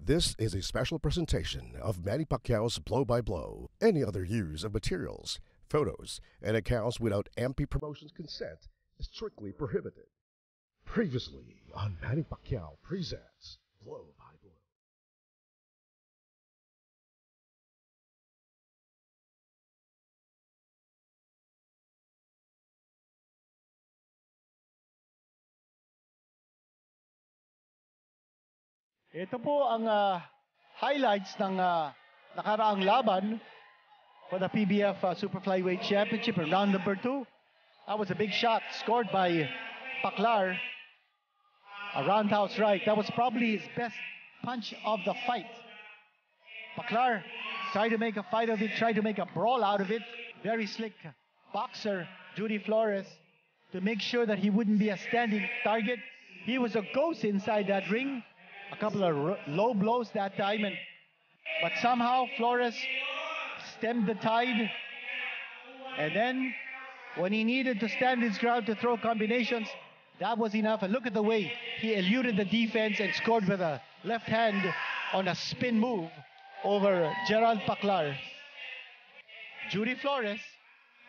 This is a special presentation of Manny Pacquiao's Blow by Blow. Any other use of materials, photos, and accounts without MP Promotions' consent is strictly prohibited. Previously on Manny Pacquiao presents Blow by Blow. Ito po ang highlights ng nakaraang laban for the PBF Super Flyweight Championship in round number 2. That was a big shot scored by Paclar. A roundhouse right. That was probably his best punch of the fight. Paclar tried to make a fight of it, tried to make a brawl out of it. Very slick boxer, Judy Flores, to make sure that he wouldn't be a standing target. He was a ghost inside that ring. A couple of low blows that time, but somehow Flores stemmed the tide. And then, when he needed to stand his ground to throw combinations, that was enough. And look at the way he eluded the defense and scored with a left hand on a spin move over Gerald Paclar. Judy Flores,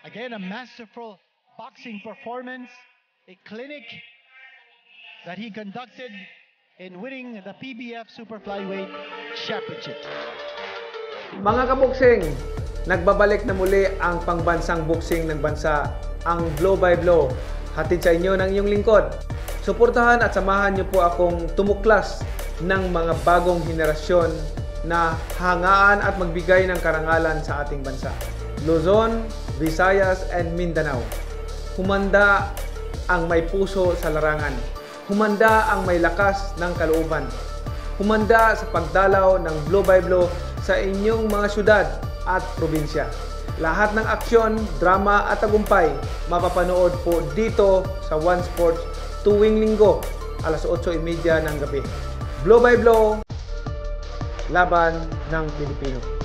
again a masterful boxing performance, a clinic that he conducted in winning the PBF Super Flyweight Championship. Mga kaboksing, nagbabalik na muli ang pangbansang boxing ng bansa, ang Blow by Blow. Hatid sa inyo ng iyong lingkod. Suportahan at samahan niyo po akong tumuklas ng mga bagong henerasyon na hangaan at magbigay ng karangalan sa ating bansa. Luzon, Visayas, and Mindanao. Humanda ang may puso sa larangan. Humanda ang may lakas ng kalooban. Humanda sa pagdalaw ng Blow by Blow sa inyong mga syudad at probinsya. Lahat ng aksyon, drama at tagumpay mapapanood po dito sa One Sports tuwing linggo, alas 8:30 ng gabi. Blow by Blow, laban ng Pilipino.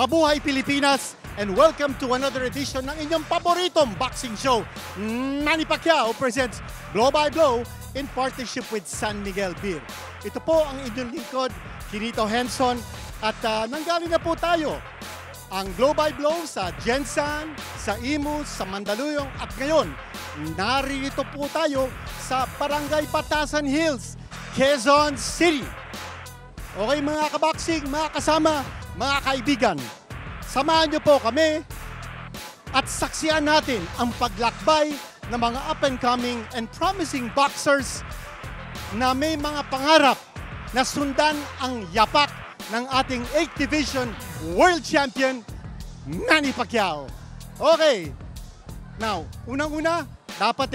Mabuhay Pilipinas, and welcome to another edition ng inyong paboritong boxing show. Manny Pacquiao presents Blow by Blow in partnership with San Miguel Beer. Ito po ang inyong lingkod, Kinito Henson, at nanggaling na po tayo ang Blow by Blow sa Jensan, sa Imus, sa Mandaluyong, at ngayon, narito po tayo sa Barangay Batasan Hills, Quezon City. Okay mga kaboxing, mga kasama, mga kaibigan, samahan niyo po kami at saksiyan natin ang paglakbay ng mga up-and-coming and promising boxers na may mga pangarap na sundan ang yapak ng ating 8th Division World Champion, Manny Pacquiao. Okay, now, unang-una, dapat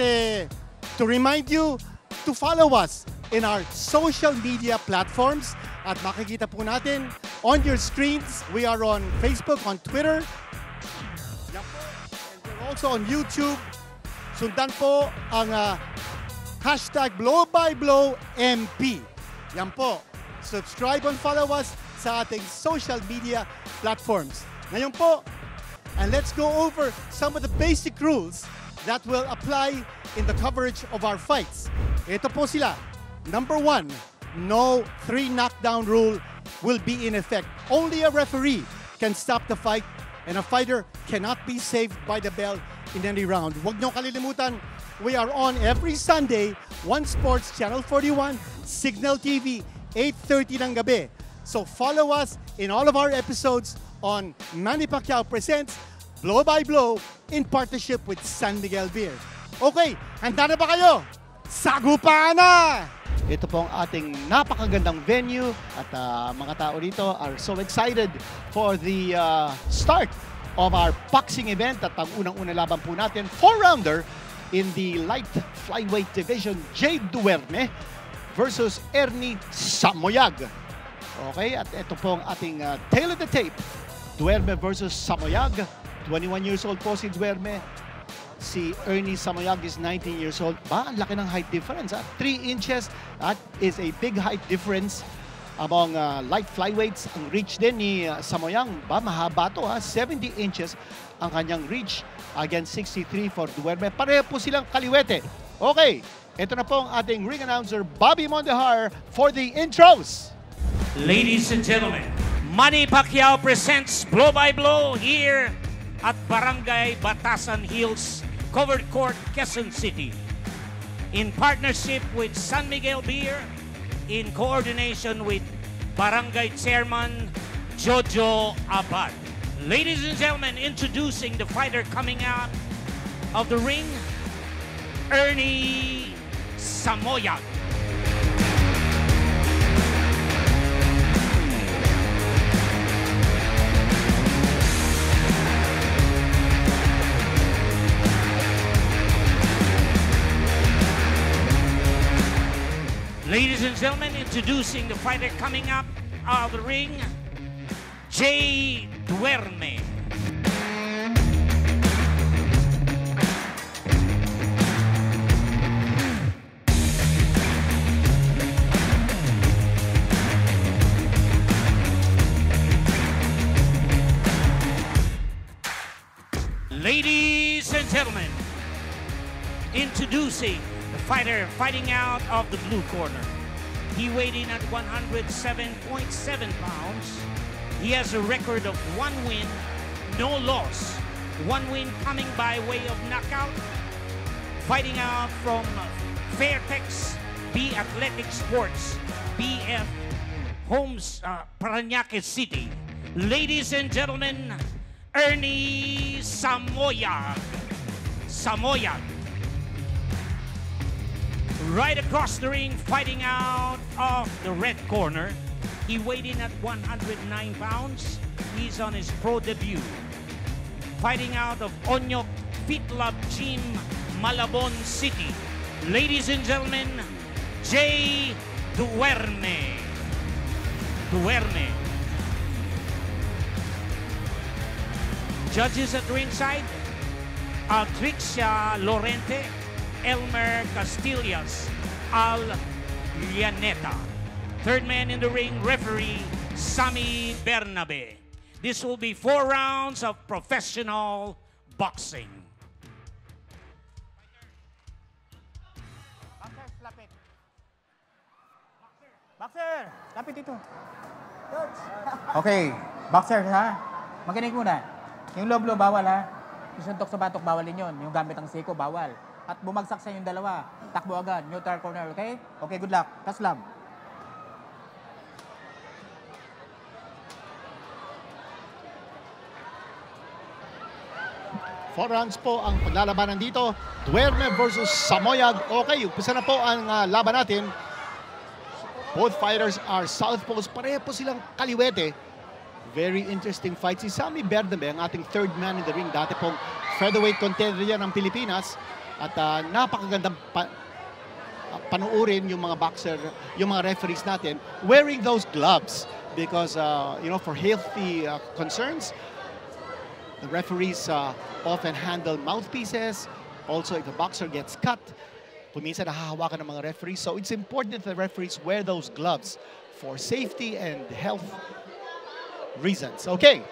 to remind you to follow us in our social media platforms. At makikita po natin on your screens, we are on Facebook, on Twitter, and we're also on YouTube. Sundan po ang hashtag BlowByBlowMP. Yan po. Subscribe and follow us sa ating social media platforms. Ngayon po, and let's go over some of the basic rules that will apply in the coverage of our fights. Ito po sila. Number 1, no 3 knockdown rule will be in effect. Only a referee can stop the fight, and a fighter cannot be saved by the bell in any round. Huwag niyong kalilimutan, we are on every Sunday, One Sports, Channel 41, Signal TV, 8:30 ng gabi. So follow us in all of our episodes on Manny Pacquiao Presents Blow by Blow in partnership with San Miguel Beer. Okay, handa na ba kayo? Sagupaan na! Ito po ang ating napakagandang venue at mga tao rito are so excited for the start of our boxing event at ang unang-una laban po natin, 4-rounder in the light flyweight division, Jay Duerme versus Ernie Samoyag. Okay, at ito po ang ating tail of the tape, Duerme versus Samoyag. 21 years old po si Duerme. Si Ernie Samoyag is 19 years old. Ba, ang laki ng height difference. 3 inches. That is a big height difference among light flyweights. Ang reach din ni Samoyag, ba, mahaba to. 70 inches ang kanyang reach against 63 for Duerme. Pareho po silang kaliwete. Okay, ito na po ang ating ring announcer, Bobby Mondehar, for the intros. Ladies and gentlemen, Manny Pacquiao presents Blow by Blow here at Barangay Batasan Hills, Covered Court, Quezon City. In partnership with San Miguel Beer, in coordination with Barangay Chairman Jojo Abad. Ladies and gentlemen, introducing the fighter coming out of the ring, Ernie Samoyag. Ladies and gentlemen, introducing the fighter coming up out of the ring, Jay Duerme. Ladies and gentlemen, introducing the fighter fighting out of the blue corner. He weighed in at 107.7 pounds. He has a record of 1 win, no loss. 1 win coming by way of knockout. Fighting out from Fairtex B Athletic Sports, BF Homes, Parañaque City. Ladies and gentlemen, Ernie Samoyag. Samoyag. Right across the ring, fighting out of the red corner. He weighed in at 109 pounds. He's on his pro debut. Fighting out of Onyok Fit Lab Gym, Malabon City. Ladies and gentlemen, Jay Duerme. Duerme. Judges at ringside, Trixia Lorente, Elmer Castillas, Al Llaneta. Third man in the ring, referee Sammy Bernabe. This will be 4 rounds of professional boxing. Boxer, lapit dito. Okay, boxer ha. Makinig muna. Yung low blow bawal ha. Yung suntok sa batok bawal din yun. Yung gamit ng siko bawal. At bumagsak sa yung dalawa. Takbo agad. Neutral corner, okay? Okay, good luck. Taslam. Four rounds po ang paglalabanan dito. Duerme versus Samoyag. Okay, umpisa na po ang laban natin. Both fighters are southpaws. Pareho po silang kaliwete. Very interesting fight. Si Sammy Bernabe, ang ating third man in the ring. Dati pong featherweight contender yan ng Pilipinas. At napakagandang panuurin yung mga boxer, yung mga referees natin wearing those gloves because, you know, for healthy concerns, the referees often handle mouthpieces. Also, if a boxer gets cut, minsan nahahawakan ng mga referees. So it's important that the referees wear those gloves for safety and health reasons. Okay.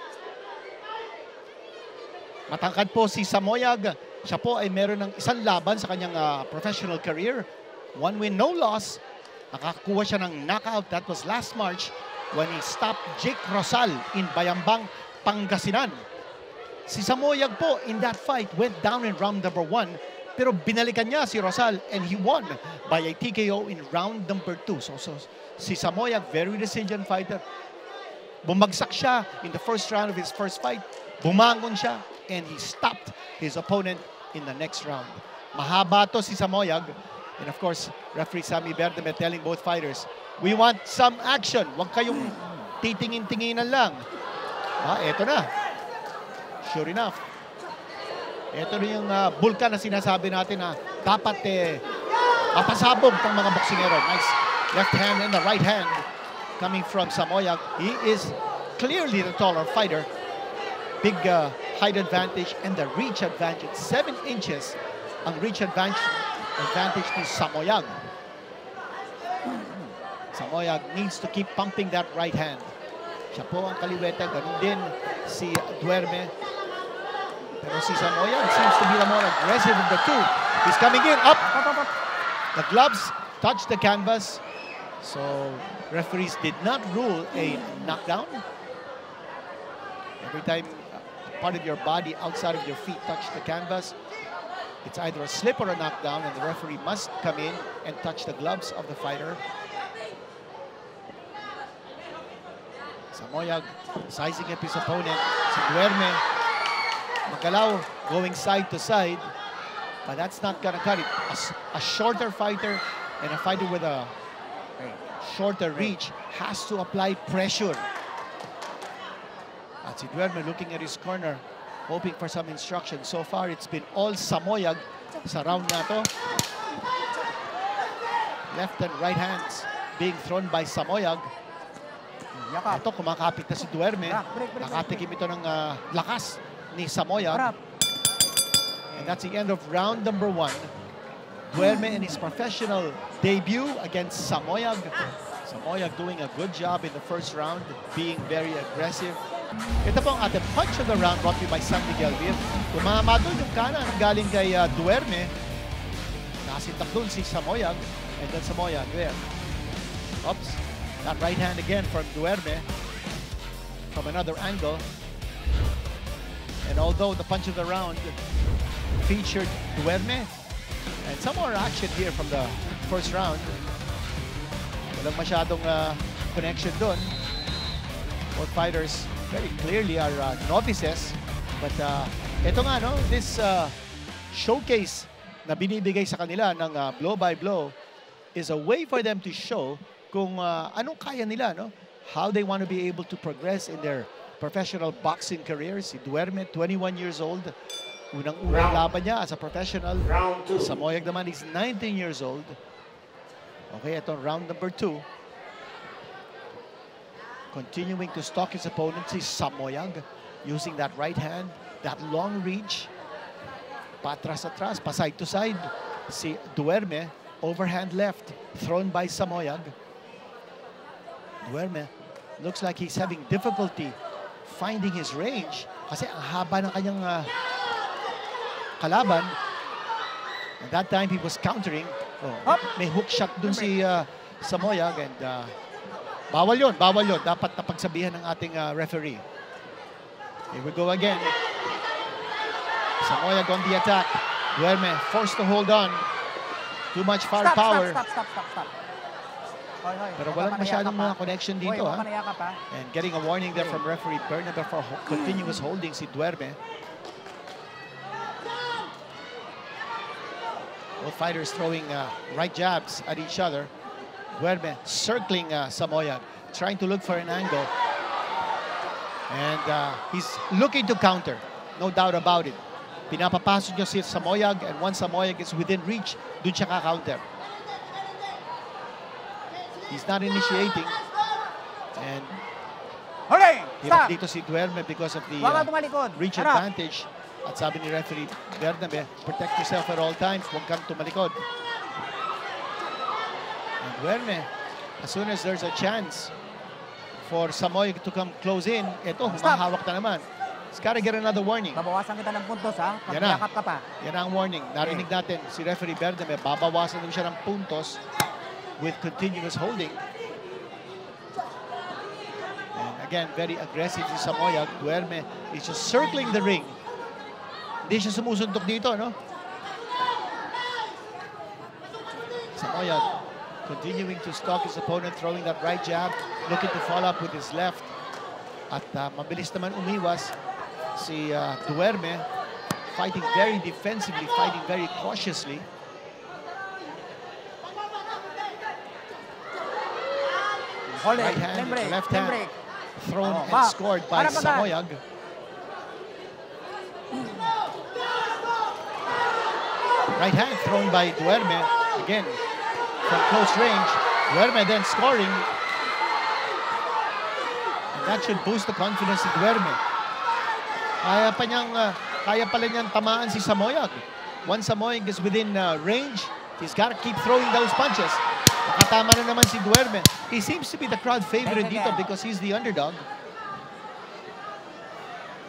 Matangkad po si Samoyag. Siya po ay meron ng isang laban sa kanyang professional career. 1 win, no loss. Nakakuha siya ng knockout. That was last March when he stopped Jake Rosal in Bayambang, Pangasinan. Si Samoyag po in that fight went down in round number 1 Pero binalikan niya si Rosal and he won by a TKO in round number 2. So si Samoyag, very resilient fighter. Bumagsak siya in the first round of his first fight. Bumangon siya and he stopped his opponent in the next round. Mahaba to si Samoyag. And of course, referee Sammy Berdeme telling both fighters, we want some action. Huwag kayong titingin-tinginan lang. Eto na. Sure enough. Ito rin yung bulkan na sinasabi natin na dapat mapasabog ng mga boksingero. Nice left hand and the right hand coming from Samoyag. He is clearly the taller fighter. Big height advantage and the reach advantage. 7 inches ang reach advantage ni Samoyag. Samoyag needs to keep pumping that right hand. Siya po ang kaliwete. Ganun din si Duerme. Pero si Samoyag seems to be the more aggressive of the two. He's coming in, up. The gloves touch the canvas. So referees did not rule a knockdown. Every time part of your body outside of your feet touch the canvas, it's either a slip or a knockdown, and the referee must come in and touch the gloves of the fighter. Samoyag sizing up his opponent. Si Duerme magalaw, going side to side, but that's not gonna cut it. A shorter fighter and a fighter with a shorter reach has to apply pressure. At si Duerme looking at his corner, hoping for some instruction. So far, it's been all Samoyag sa round na to. Left and right hands being thrown by Samoyag. Ito, kumakapit na si Duerme. Nakatikim ito ng lakas ni Samoyag. And that's the end of round number 1. Duerme in his professional debut against Samoyag. Samoyag doing a good job in the first round, being very aggressive. Ito po ang ating punch of the round brought to you by San Miguel Beer. Tumama doon yung kanan galing kay Duerme. Nasitak doon si Samoyag. And then Samoyag there. Oops. That right hand again from Duerme from another angle. And although the punch of the round featured Duerme, and some more action here from the first round, walang masyadong connection doon. Both fighters very clearly are novices. But ito nga, no, this showcase na binibigay sa kanila ng blow by blow is a way for them to show kung anong kaya nila, no? How they want to be able to progress in their professional boxing career. Si Duerme, 21 years old. Unang-unang laban niya as a professional. Samoyag naman is 19 years old. Okay, ito round number 2. Continuing to stalk his opponent, si Samoyag, using that right hand, that long reach. Patras-atras, pa side to side. Si Duerme, overhand left, thrown by Samoyag. Duerme looks like he's having difficulty finding his range kasi ang haba ng kanyang kalaban. At that time, he was countering. May hook shot dun si Samoyag and bawal yun, bawal yun. Dapat napagsabihan ng ating referee. Here we go again. Samoyag on the attack. Duerme forced to hold on. Too much firepower. Stop. Pero walang masyadong mga connection dito. And getting a warning there from referee Bernabé for continuous holding si Duerme. Both fighters throwing right jabs at each other. Duerme circling Samoyag, trying to look for an angle. And he's looking to counter, no doubt about it. Pinapapasok niya si Samoyag, and once Samoyag is within reach, dun siya ka-counter. He's not initiating. And hirap dito si Duerme because of the reach advantage. At sabi ni referee Bernabé, protect yourself at all times. Huwag kang tumalikod. And Duerme, as soon as there's a chance for Samoyag to come close in, eto, humahawak na naman. He's got to get another warning. Babawasan kita ng puntos, ha? Pag yakap ka pa. Yan ang warning. Narinig natin si referee Bernabé, babawasan din siya ng puntos with continuous holding. And again, very aggressive si Samoyag. Duerme is just circling the ring. Hindi siya sumusuntok dito, no? Samoyag continuing to stalk his opponent, throwing that right jab, looking to follow up with his left. At mabilis naman umiwas si Duerme, fighting very defensively, fighting very cautiously. Hold it. Right hand, Limb break. left Limb hand, break. thrown Oh, and back. scored by Harap agad. Samoyag. Right hand thrown by Duerme. Again, from close range. Duerme then scoring. And that should boost the confidence of Duerme. Kaya pala niyang tamaan si Samoyag. Once Samoyag is within range, he's got to keep throwing those punches. Nakatama na naman si Duerme. He seems to be the crowd favorite dito because he's the underdog.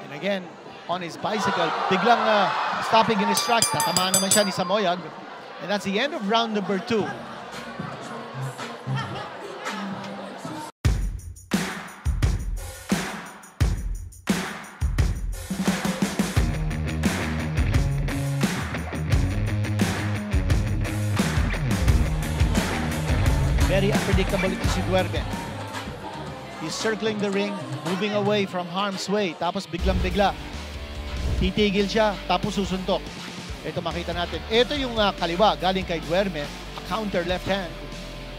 And again, on his bicycle, biglang stopping in his tracks. Tatamaan naman siya ni Samoyag. And that's the end of round number 2. Very unpredictable ito si Duerme. He's circling the ring, moving away from harm's way. Tapos biglang-bigla, titigil siya, tapos susuntok. Ito makita natin. Ito yung kaliwa, galing kay Duerme. A counter left hand.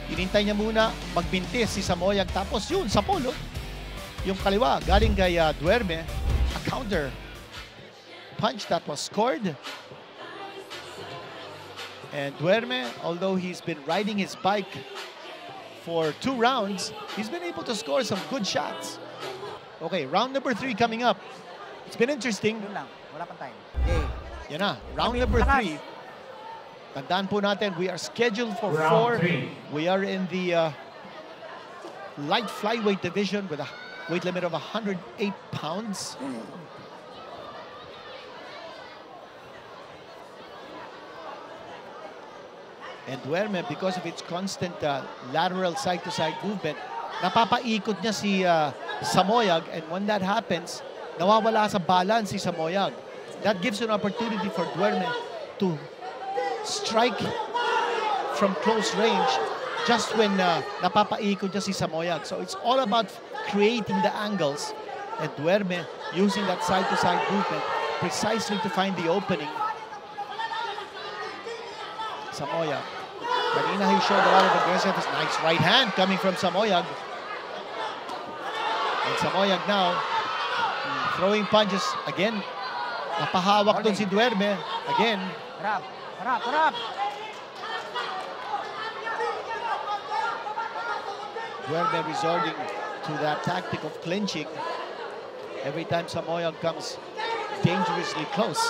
Inintay niya muna, magbintis si Samoyag. Tapos yun, sa polo. Yung kaliwa, galing kay Duerme. A counter punch that was scored. And Duerme, although he's been riding his bike for 2 rounds, he's been able to score some good shots. Okay, round number 3 coming up. It's been interesting. Yun lang. Wala pang time. Okay. Yan na, round number 3. Tandaan po natin, we are scheduled for 4. We are in the light flyweight division with a weight limit of 108 pounds. And Duerme, because of its constant lateral side-to-side movement, napapaikot niya si Samoyag, and when that happens, nawawala sa balance si Samoyag. That gives an opportunity for Duerme to strike from close range just when napapaikot niya si Samoyag. So it's all about creating the angles, and Duerme using that side-to-side movement precisely to find the opening. Samoyag. Kanina he showed a lot of aggressiveness. Nice right hand coming from Samoyag. And Samoyag now throwing punches again. Napahawak doon si Duerme. Again. Harap. Harap. Harap. Duerme resorting to that tactic of clinching every time Samoyag comes dangerously close.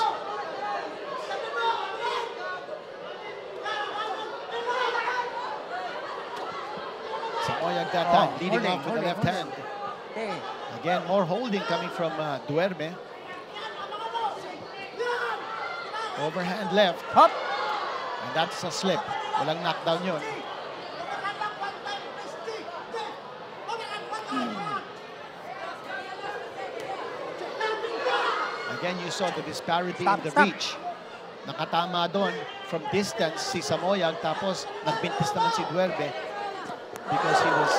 Samoyag that time, leading off with the left hand. Okay. Again, more holding coming from Duerme. Overhand left. Hop. And that's a slip. Walang knockdown yun. Again, you saw the disparity in the reach. Nakatama doon from distance si Samoyag, tapos nagbintis naman si Duerme because he was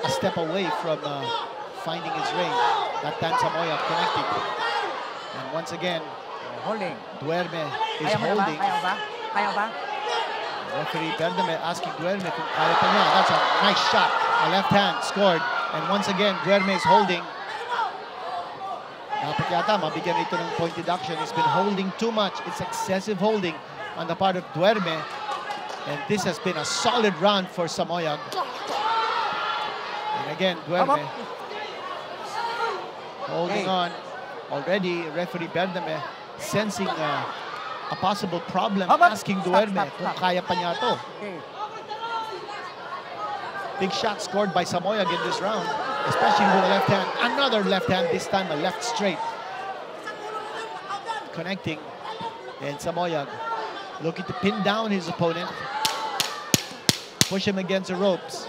a step away from finding his range. That time Samoyag connecting. And once again, Holding. Duerme is Kaya mo na ba? holding. Kaya ba? Kaya ba? Referee Berdeme asking Duerme kung kaya pa niya. That's a nice shot. A left hand scored. And once again, Duerme is holding. Dapat yata mabigyan ito ng point deduction. He's been holding too much. It's excessive holding on the part of Duerme. And this has been a solid round for Samoyag. And again, Duerme holding on. Already, referee Berdeme sensing a possible problem, asking Duerme kung kaya pa niya ito. Okay. Big shot scored by Samoyag in this round, especially with a left hand. Another left hand, this time a left straight. Connecting. And Samoyag looking to pin down his opponent. Push him against the ropes.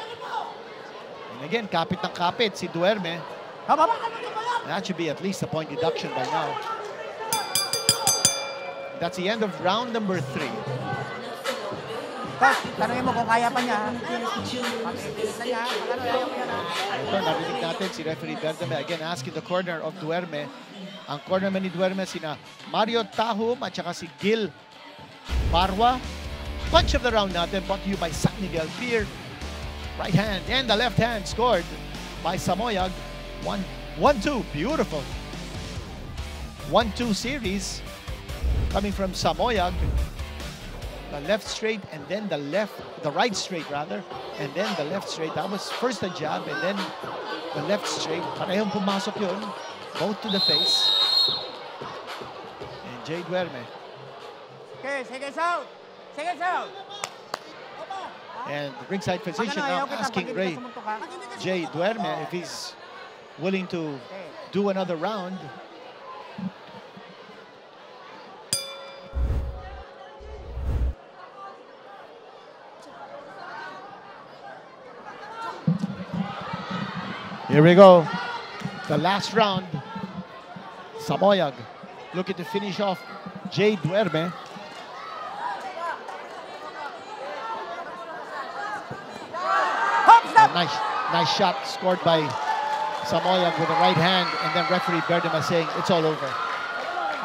And again, kapit ng kapit si Duerme. Hop, hop. That should be at least a point deduction by now. That's the end of round number 3. Coach, tanongin mo kung kaya pa niya. Pag-ipilit na niya, pag ano, ayaw mo yan ha. Ito, narinig natin si referee Berdame again asking the corner of Duerme. Ang cornerman ni Duerme sina Mario Tahum at saka si Gil Barwa. Punch of the round natin brought to you by San Miguel Beer. Right hand and the left hand scored by Samoyag. 1-2, beautiful. 1-2 series coming from Samoyag. The left straight and then the right straight rather, and then the left straight. That was first a jab and then the left straight. Parehong pumasok yun, both to the face. And Jay Duerme. Okay, sige out. Sige out. And the ringside physician now asking Jay Duerme if he's willing to do another round. Here we go. The last round. Samoyag looking to finish off Jay Duerme. Nice shot scored by Samoyag with the right hand, and then referee Berdame saying it's all over.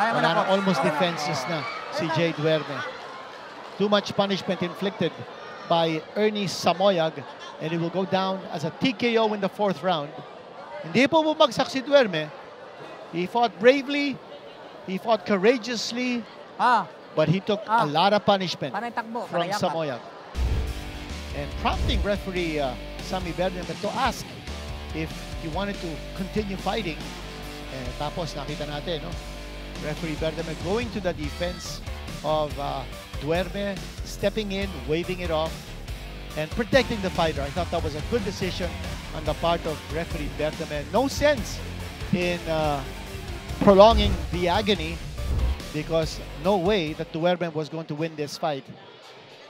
Wala na, almost defenseless na si Jay Duerme. Too much punishment inflicted by Ernie Samoyag, and he will go down as a TKO in the 4th round. Hindi po bumagsak si Duerme. He fought bravely, he fought courageously, but he took a lot of punishment from Samoyag. And prompting referee Sammy Berdame to ask if he wanted to continue fighting. Tapos nakita natin, no? Referee Berdame going to the defense of Duerme, stepping in, waving it off, and protecting the fighter. I thought that was a good decision on the part of referee Berdame. No sense in prolonging the agony because no way that Duerme was going to win this fight.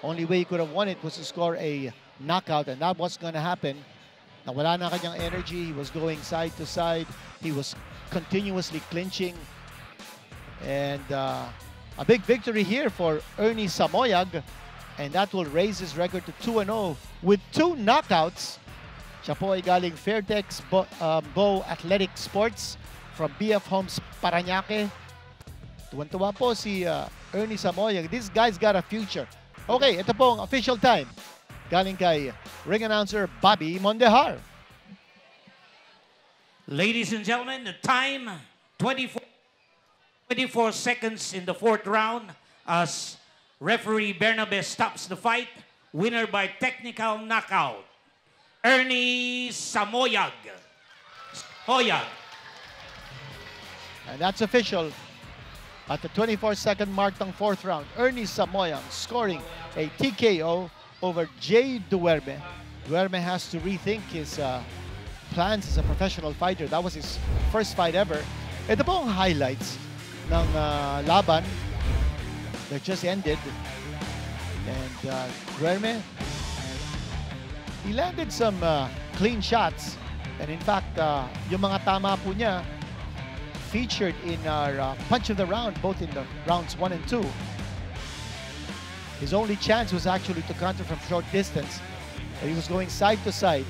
Only way he could have won it was to score a knockout, and that was going to happen. Nawala na kanyang energy. He was going side to side. He was continuously clinching. And a big victory here for Ernie Samoyag, and that will raise his record to 2-0 with 2 knockouts. Siya po ay galing Fairtex Bow Athletic Sports from BF Homes Parañaque. Tuwan-tuwa po si Ernie Samoyag. This guy's got a future. Okay, ito po ang official time. Galing kay ring announcer Bobby Mondejar. Ladies and gentlemen, the time 24 seconds in the 4th round as referee Berdame stops the fight. Winner by technical knockout, Ernie Samoyag. And that's official. At the 24-second mark ng 4th round, Ernie Samoyag scoring a TKO over Jay Duerme. Duerme has to rethink his plans as a professional fighter. That was his first fight ever. Ito po ang highlights ng laban that just ended. And Duerme, he landed some clean shots. And in fact, yung mga tama po niya featured in our punch of the round, both in the rounds 1 and 2. His only chance was actually to counter from short distance. He was going side to side,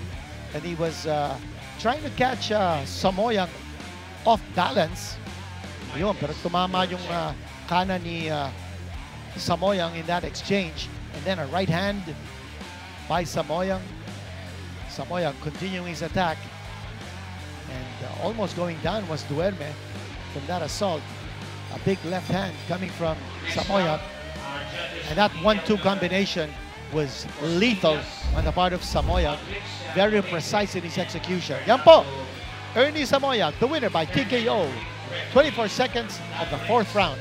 and he was trying to catch Samoyag off balance. Yun, pero tumama yung kanan ni Samoyag in that exchange. And then a right hand by Samoyag. Samoyag continuing his attack. And almost going down was Duerme from that assault. A big left hand coming from Samoyag. And that 1-2 combination was lethal on the part of Samoyag. Very precise in his execution. Yan po, Ernie Samoyag, the winner by TKO. 24 seconds of the 4th round.